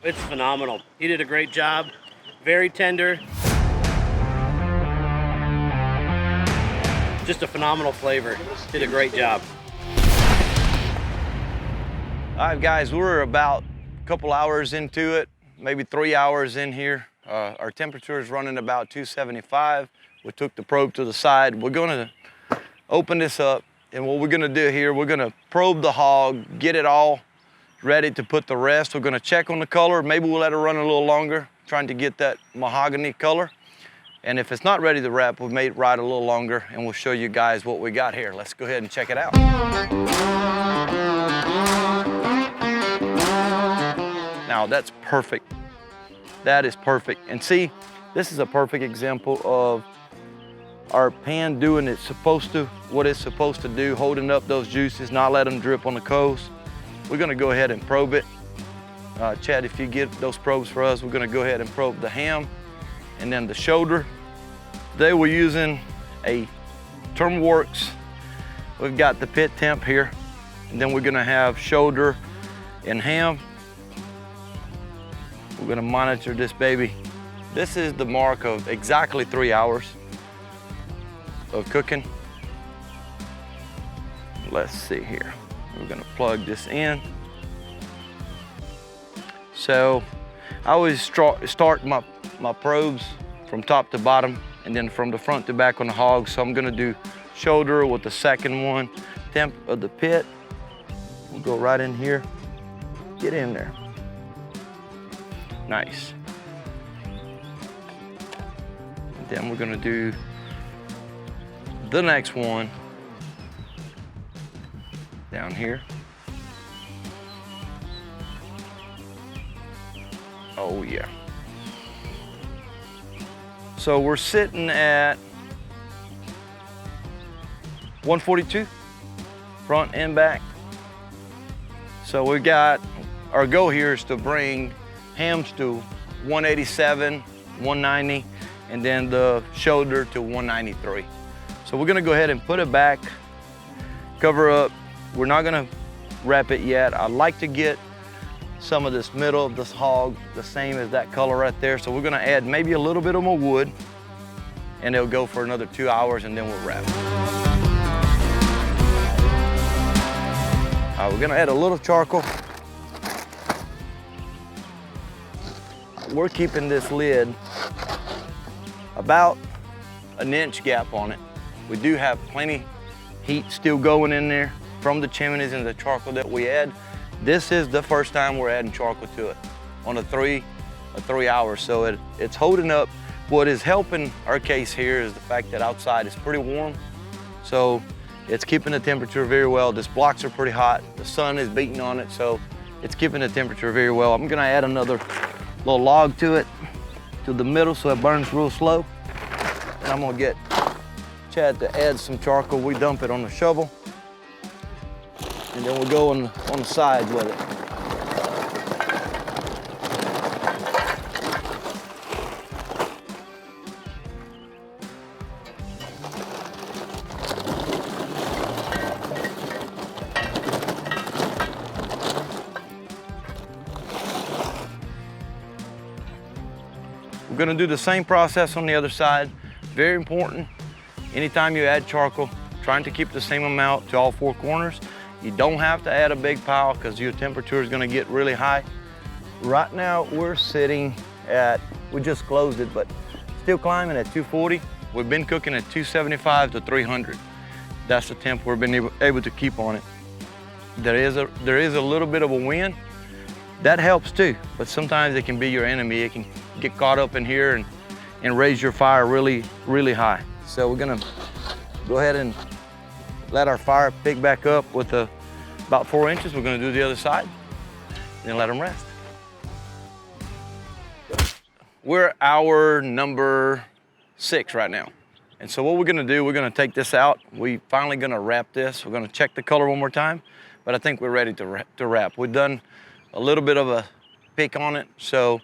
It's phenomenal. He did a great job. Very tender. Just a phenomenal flavor. Did a great job. All right, guys, we're about a couple hours into it, maybe 3 hours in here. Our temperature is running about 275. We took the probe to the side. We're gonna open this up, and what we're gonna do here, we're gonna probe the hog, get it all ready to put the rest. We're gonna check on the color. Maybe we'll let it run a little longer, trying to get that mahogany color. And if it's not ready to wrap, we may ride a little longer, and we'll show you guys what we got here. Let's go ahead and check it out. Now that's perfect. That is perfect. And see, this is a perfect example of our pan doing what it's supposed to do, holding up those juices, not let them drip on the coals. We're gonna go ahead and probe it. Chad, if you get those probes for us, we're gonna go ahead and probe the ham and then the shoulder. Today we're using a Thermalworks. We've got the pit temp here, and then we're gonna have shoulder and ham. We're gonna monitor this baby. This is the mark of exactly 3 hours of cooking. Let's see here. We're gonna plug this in. So I always start my probes from top to bottom and then from the front to back on the hog. So I'm gonna do shoulder with the second one, temp of the pit. We'll go right in here, get in there. Nice. And then we're gonna do the next one down here. Oh yeah. So we're sitting at 142, front and back. So we got, our goal here is to bring hams to 187, 190, and then the shoulder to 193. So we're gonna go ahead and put it back, cover up. We're not gonna wrap it yet. I'd like to get some of this middle of this hog the same as that color right there. So we're gonna add maybe a little bit of more wood, and it'll go for another 2 hours, and then we'll wrap. All right, we're gonna add a little charcoal. We're keeping this lid about an inch gap on it. We do have plenty heat still going in there from the chimneys and the charcoal that we add. This is the first time we're adding charcoal to it on a 3 hours. So it's holding up. What is helping our case here is the fact that outside is pretty warm. So it's keeping the temperature very well. These blocks are pretty hot. The sun is beating on it, so it's keeping the temperature very well. I'm gonna add another little log to it, to the middle, so it burns real slow. And I'm gonna get Chad to add some charcoal. We dump it on the shovel, and then we'll go on the side with it. We're gonna do the same process on the other side. Very important, anytime you add charcoal, trying to keep the same amount to all 4 corners. You don't have to add a big pile because your temperature is gonna get really high. Right now, we're sitting at, we just closed it, but still climbing at 240. We've been cooking at 275 to 300. That's the temp we've been able to keep on it. There is a little bit of a wind. That helps too, but sometimes it can be your enemy. It can get caught up in here and raise your fire really, really high. So we're gonna go ahead and let our fire pick back up with about 4 inches. We're gonna do the other side, then let them rest. We're hour number 6 right now. And so what we're gonna do, we're gonna take this out. We finally gonna wrap this. We're gonna check the color one more time, but I think we're ready to wrap. We've done a little bit of a pick on it. So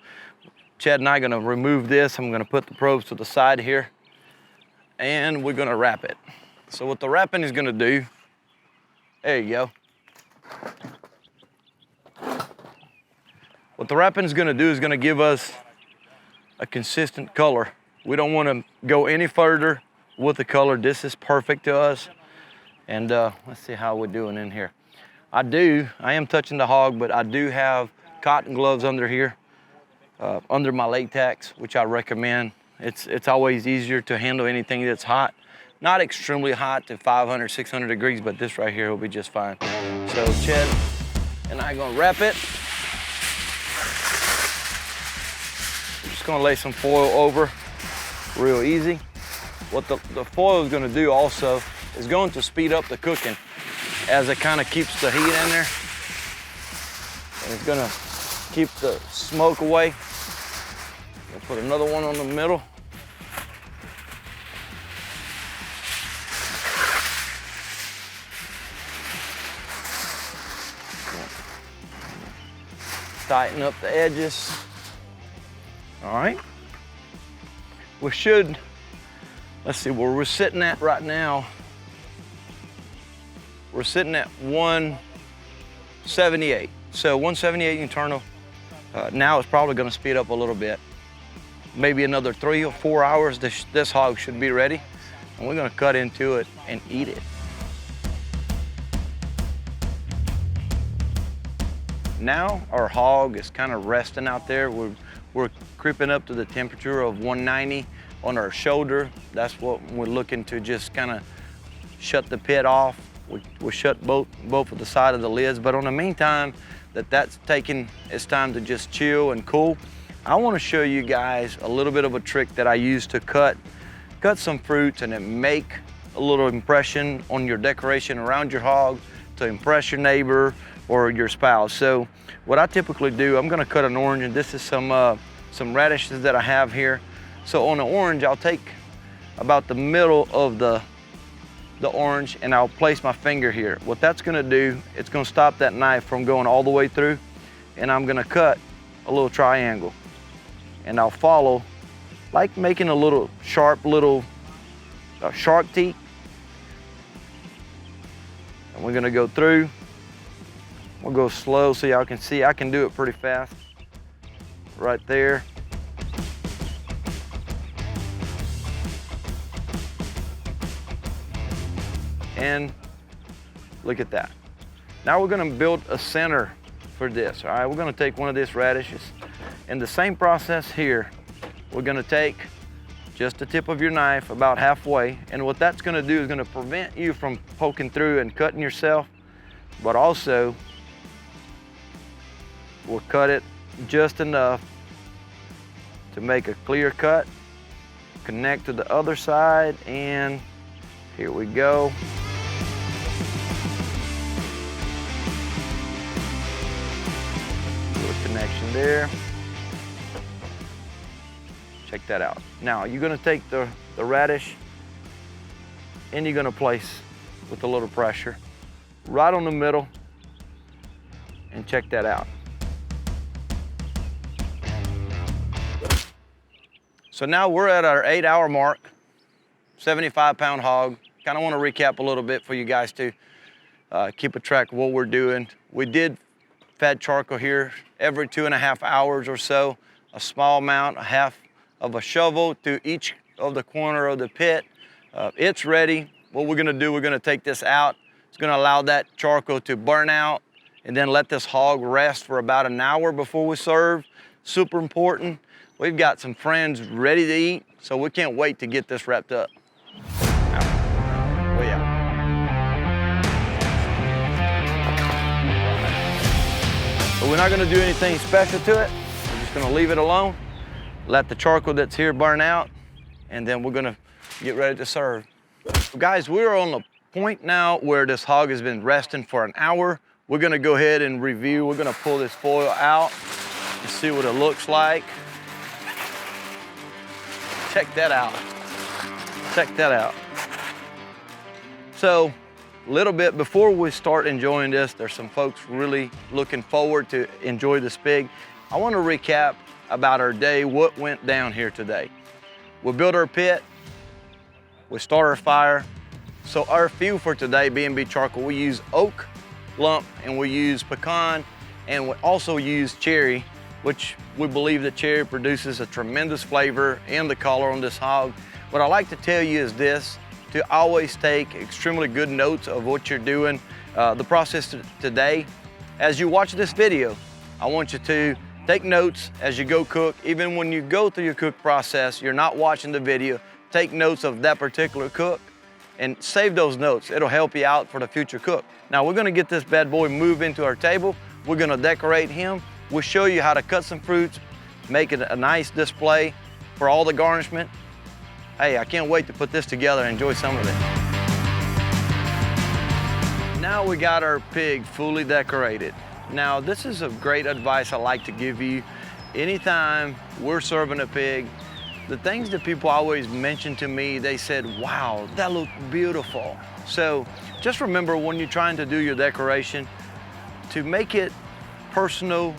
Chad and I are gonna remove this. I'm gonna put the probes to the side here, and we're gonna wrap it. So what the wrapping is gonna do, there you go. What the wrapping is gonna do is gonna give us a consistent color. We don't wanna go any further with the color. This is perfect to us. And let's see how we're doing in here. I am touching the hog, but I do have cotton gloves under here, under my latex, which I recommend. It's always easier to handle anything that's hot. Not extremely hot to 500, 600 degrees, but this right here will be just fine. So Chad and I are gonna wrap it. I'm just gonna lay some foil over, real easy. What the foil is gonna do also is going to speed up the cooking as it kind of keeps the heat in there. And it's gonna keep the smoke away. We'll put another one on the middle. Tighten up the edges. All right. We should, let's see where we're sitting at right now. We're sitting at 178. So 178 internal. Now it's probably gonna speed up a little bit. Maybe another 3 or 4 hours, this hog should be ready. And we're gonna cut into it and eat it. Now our hog is kind of resting out there. We're creeping up to the temperature of 190 on our shoulder. That's what we're looking to just kind of shut the pit off. We shut both of the side of the lids, but on the meantime that's taking its time to just chill and cool, I want to show you guys a little bit of a trick that I use to cut some fruits and then make a little impression on your decoration around your hog to impress your neighbor or your spouse. So what I typically do, I'm gonna cut an orange, and this is some radishes that I have here. So on the orange, I'll take about the middle of the orange and I'll place my finger here. What that's gonna do, it's gonna stop that knife from going all the way through, and I'm gonna cut a little triangle. And I'll follow, like making a little sharp shark teeth. And we're gonna go through. We'll go slow so y'all can see. I can do it pretty fast. Right there. And look at that. Now we're gonna build a center for this, all right? We're gonna take one of these radishes. And the same process here, we're gonna take just the tip of your knife about halfway. And what that's gonna do is gonna prevent you from poking through and cutting yourself, but also we'll cut it just enough to make a clear cut, connect to the other side, and here we go. Little connection there. Check that out. Now you're gonna take the radish and you're gonna place with a little pressure right on the middle, and check that out. So now we're at our 8-hour mark, 75-pound hog. Kind of want to recap a little bit for you guys to keep a track of what we're doing. We did fed charcoal here every 2.5 hours or so, a small amount, a half of a shovel to each of the corner of the pit. It's ready. What we're gonna do, we're gonna take this out. It's gonna allow that charcoal to burn out and then let this hog rest for about an hour before we serve. Super important. We've got some friends ready to eat, so we can't wait to get this wrapped up. We out. But we're not gonna do anything special to it. We're just gonna leave it alone, let the charcoal that's here burn out, and then we're gonna get ready to serve. So guys, we're on the point now where this hog has been resting for an hour. We're gonna go ahead and review. We're gonna pull this foil out and see what it looks like. Check that out. Check that out. So, a little bit before we start enjoying this, there's some folks really looking forward to enjoy this pig. I want to recap about our day, what went down here today. We built our pit, we started our fire. So our fuel for today, B&B charcoal, we use oak lump and we use pecan, and we also use cherry which we believe that cherry produces a tremendous flavor and the color on this hog. What I like to tell you is this, to always take extremely good notes of what you're doing. The process today, as you watch this video, I want you to take notes as you go cook. Even when you go through your cook process, you're not watching the video, take notes of that particular cook and save those notes. It'll help you out for the future cook. Now we're gonna get this bad boy moved into our table. We're gonna decorate him. We'll show you how to cut some fruits, make it a nice display for all the garnishment. Hey, I can't wait to put this together and enjoy some of it. Now we got our pig fully decorated. Now this is a great advice I like to give you. Anytime we're serving a pig, the things that people always mention to me, they said, wow, that looked beautiful. So just remember when you're trying to do your decoration, to make it personal,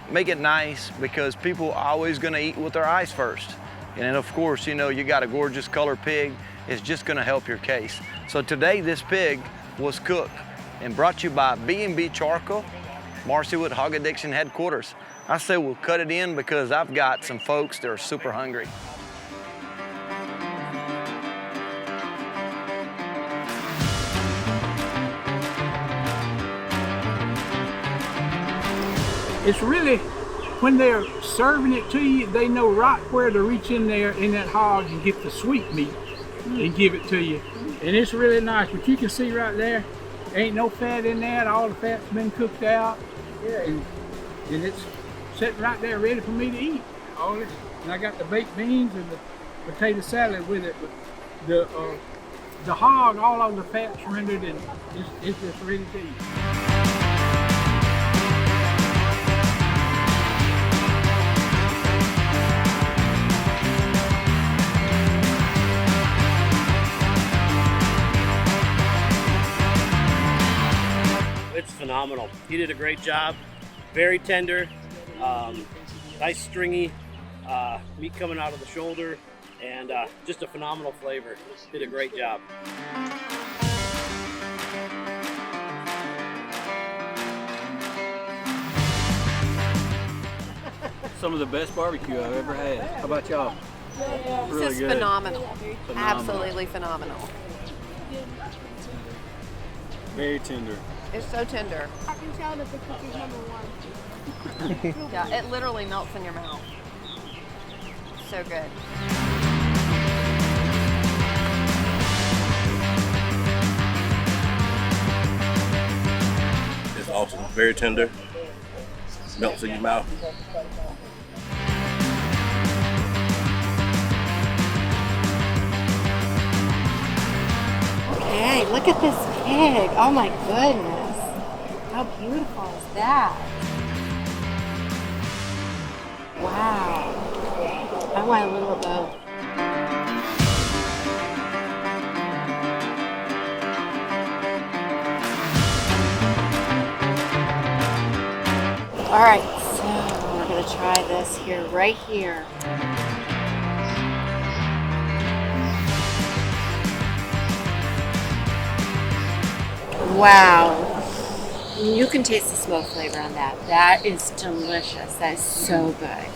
make it nice, because people are always gonna eat with their eyes first. And then of course, you know, you got a gorgeous color pig, it's just gonna help your case. So today this pig was cooked and brought to you by B&B Charcoal, Marcio at Hog Addiction headquarters. I say we'll cut it in because I've got some folks that are super hungry. It's really, when they're serving it to you, they know right where to reach in there in that hog and get the sweet meat and give it to you. And it's really nice, but you can see right there, ain't no fat in there, all the fat's been cooked out. Yeah, and it's sitting right there ready for me to eat. All this, and I got the baked beans and the potato salad with it. But the hog, all of the fat's rendered and it's just ready to eat. It's phenomenal. He did a great job. Very tender, nice stringy meat coming out of the shoulder, and just a phenomenal flavor. Did a great job. Some of the best barbecue I've ever had. How about y'all? Really This is good. phenomenal. Absolutely phenomenal. Very tender. It's so tender. I can tell that the cookie's #1. Yeah, it literally melts in your mouth. So good. It's awesome. Very tender. Melts in your mouth. Okay, look at this pig. Oh my goodness. How beautiful is that? Wow. I want a little of both. All right, so we're gonna try this here, right here. Wow. You can taste the smoke flavor on that. That is delicious. That is so good.